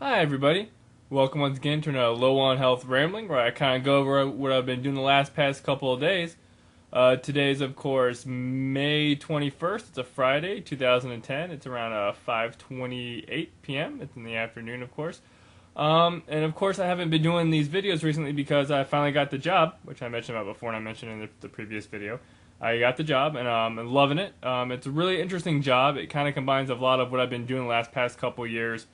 Hi everybody, welcome once again to another Low on Health Rambling, where I kind of go over what I've been doing the past couple of days. Today's of course May 21st, it's a Friday, 2010, it's around 5:28 p.m., it's in the afternoon of course. And of course I haven't been doing these videos recently because I finally got the job, which I mentioned about before and I mentioned in the previous video. I got the job and I'm loving it. It's a really interesting job. It kind of combines a lot of what I've been doing the past couple years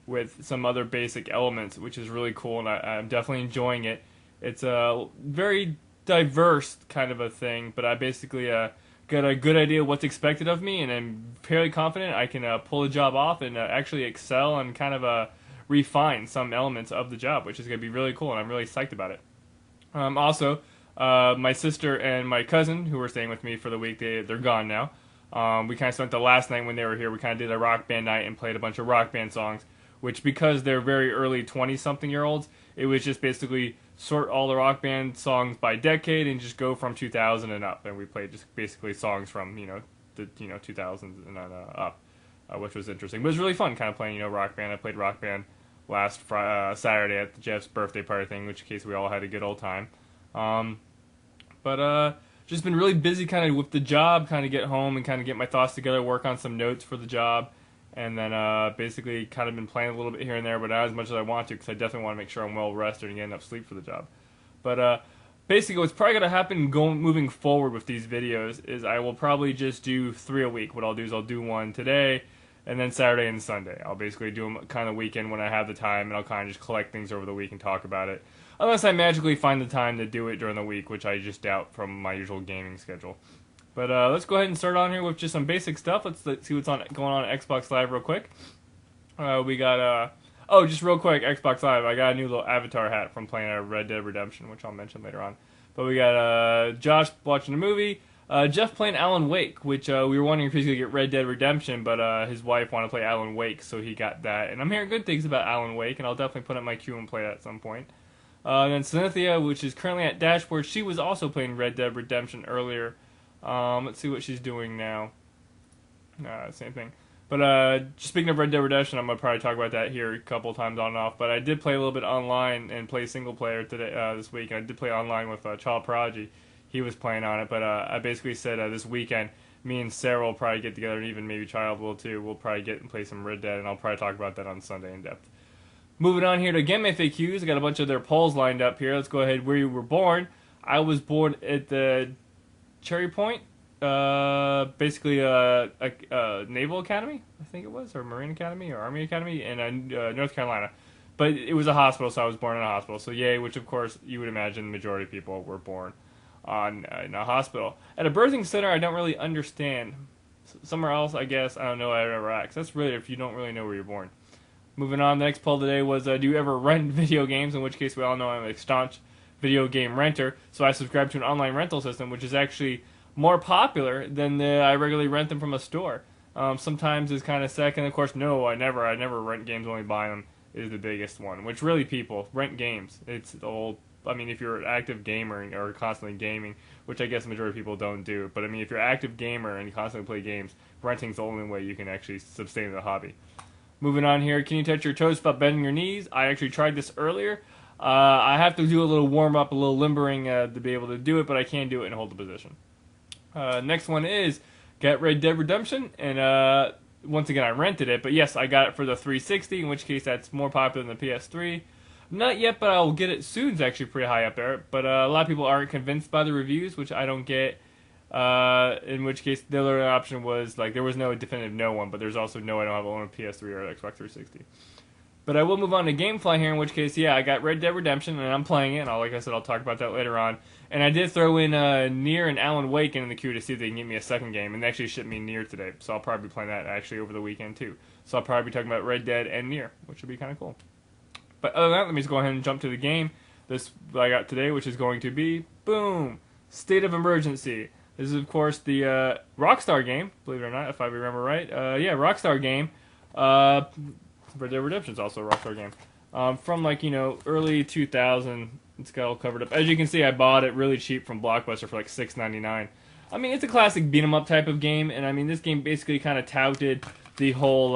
with some other basic elements, which is really cool, and I'm definitely enjoying it. It's a very diverse kind of a thing, but I basically got a good idea of what's expected of me, and I'm fairly confident I can pull the job off and actually excel and kind of refine some elements of the job, which is going to be really cool, and I'm really psyched about it. Also, my sister and my cousin, who were staying with me for the week, they're gone now. We kind of spent the last night when they were here, we kind of did a rock band night and played a bunch of rock band songs, which because they're very early 20-something-year-olds, it was just basically sort all the rock band songs by decade and just go from 2000 and up. And we played just basically songs from, the 2000s and up, which was interesting. But it was really fun kind of playing, rock band. I played rock band last Saturday at Jeff's birthday party thing, which in case we all had a good old time. But just been really busy kind of with the job, kind of get home and kind of get my thoughts together, work on some notes for the job. And then basically kind of been playing a little bit here and there, but not as much as I want to because I definitely want to make sure I'm well rested and get enough sleep for the job. But basically what's probably going to happen moving forward with these videos is I will probably just do 3 a week. What I'll do is I'll do one today and then Saturday and Sunday. I'll basically do them kind of weekend when I have the time, and I'll kind of just collect things over the week and talk about it. Unless I magically find the time to do it during the week, which I just doubt from my usual gaming schedule. But let's go ahead and start on here with just some basic stuff. Let's see what's going on at Xbox Live real quick. We got, just real quick, Xbox Live. I got a new little avatar hat from playing Red Dead Redemption, which I'll mention later on. But we got Josh watching a movie, Jeff playing Alan Wake, which we were wondering if he was going to get Red Dead Redemption, but his wife wanted to play Alan Wake, so he got that. And I'm hearing good things about Alan Wake, and I'll definitely put up my queue and play that at some point. Then Cynthia, which is currently at Dashboard, she was also playing Red Dead Redemption earlier. Let's see what she's doing now. Same thing. But speaking of Red Dead Redemption, I'm going to probably talk about that here a couple times on and off. But I did play a little bit online and play single player today this week. I did play online with Child Prodigy. He was playing on it. But I basically said this weekend, me and Sarah will probably get together, and even maybe Child will too. We'll probably get and play some Red Dead, and I'll probably talk about that on Sunday in depth. Moving on here to Game FAQs. I got a bunch of their polls lined up here. Let's go ahead. Where you were born. I was born at the Cherry Point, basically a Naval Academy, I think it was, or Marine Academy, or Army Academy in North Carolina. But it was a hospital, so I was born in a hospital. So yay, which of course you would imagine the majority of people were born in a hospital. At a birthing center, I don't really understand. Somewhere else, I guess, I don't know, I'd ever ask. That's really if you don't really know where you're born. Moving on, the next poll today was, do you ever rent video games? In which case, we all know I'm a staunch video game renter, so I subscribe to an online rental system, which is actually more popular than I regularly rent them from a store. Sometimes it's kind of second. Of course, no, I never rent games, only buy them is the biggest one. Which really, people rent games. It's the whole. I mean, if you're an active gamer or constantly gaming, which I guess the majority of people don't do, but I mean, if you're an active gamer and you constantly play games, renting's the only way you can actually sustain the hobby. Moving on here, can you touch your toes without bending your knees? I actually tried this earlier. I have to do a little warm-up, a little limbering to be able to do it, but I can do it and hold the position. Next one is get Red Dead Redemption, and once again I rented it, but yes, I got it for the 360, in which case that's more popular than the PS3. Not yet, but I'll get it soon. It's actually pretty high up there, but a lot of people aren't convinced by the reviews, which I don't get. In which case the other option was, like, there was no definitive no one, but there's also no, I don't have a PS3 or Xbox 360. But I will move on to Gamefly here, in which case, yeah, I got Red Dead Redemption, and I'm playing it, and like I said, I'll talk about that later on. And I did throw in Nier and Alan Wake in the queue to see if they can get me a second game, and they actually shipped me Nier today, so I'll probably be playing that actually over the weekend too. So I'll probably be talking about Red Dead and Nier, which would be kind of cool. But other than that, let me just go ahead and jump to the game. This I got today, which is going to be, boom, State of Emergency. This is, of course, the Rockstar game, believe it or not, if I remember right. Yeah, Rockstar game. Red Dead Redemption is also a Rockstar game. From, like, early 2000. It's got all covered up. As you can see, I bought it really cheap from Blockbuster for like $6.99. I mean, it's a classic beat 'em up type of game, and I mean, this game basically kind of touted the whole,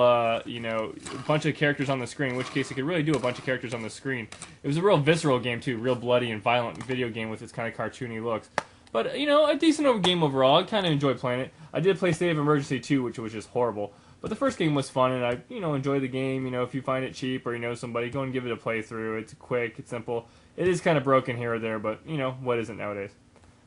bunch of characters on the screen, in which case it could really do a bunch of characters on the screen. It was a real visceral game, too, real bloody and violent video game with its kind of cartoony looks. But, a decent game overall. I kind of enjoyed playing it. I did play State of Emergency 2, which was just horrible. But the first game was fun, and I, enjoy the game. If you find it cheap or you know somebody, go and give it a playthrough. It's quick, it's simple. It is kind of broken here or there, but, what isn't nowadays?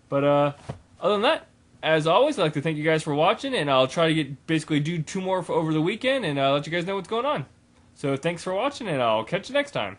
But, other than that, as always, I'd like to thank you guys for watching, and I'll try to basically do 2 more for over the weekend, and let you guys know what's going on. So thanks for watching, and I'll catch you next time.